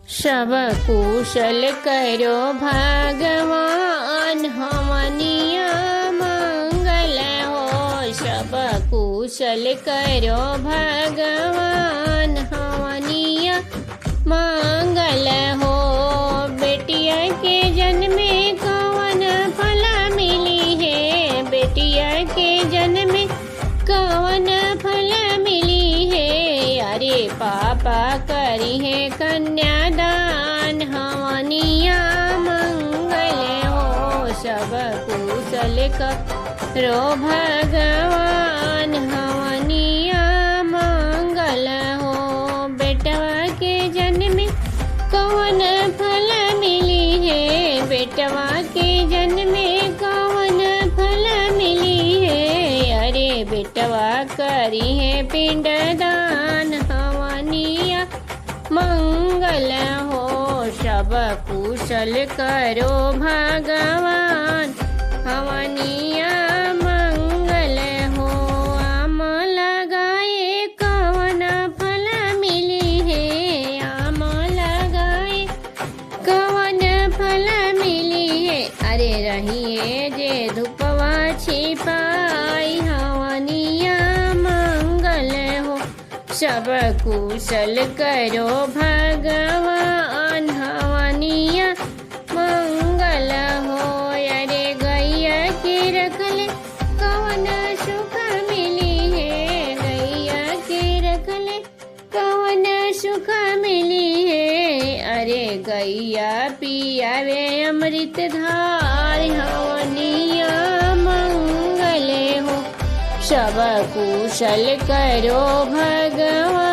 सब कुशल करो भगवान हमनिया मंगल हो। सब कुशल करो भगवान हमनिया मंगल हो। बेटिया के जन्म में कौन फल मिली है, बेटिया के जन्म में कौन फल मिली है। अरे पापा करी है कन्यादान हमनिया मंगल हो। सब कुशल करो भगवान हमनिया मंगल हो। बेटवा के जन्म में कौन फल मिली है, बेटवा के जन्म में कौन फल मिली है। अरे बेटवा करी है पिंडदान हमनिया मंगल हो। सब कुशल करो भगवान हमनिया मंगल हो। आम लगाए कौन फल मिली है, आम लगाए कौन फल मिली है। अरे रहिए जे धूपवा छिपाई हमनिया मंगल हो। सब कुशल करो भगवान हमनिया मंगल हो। अरे गैया के रखले कौन सुख मिली है, गैया के रखले कौन सुख मिली है। अरे गैया पियावे अमृत धार हमनिया मंगल हो। सब कुशल करो भगवान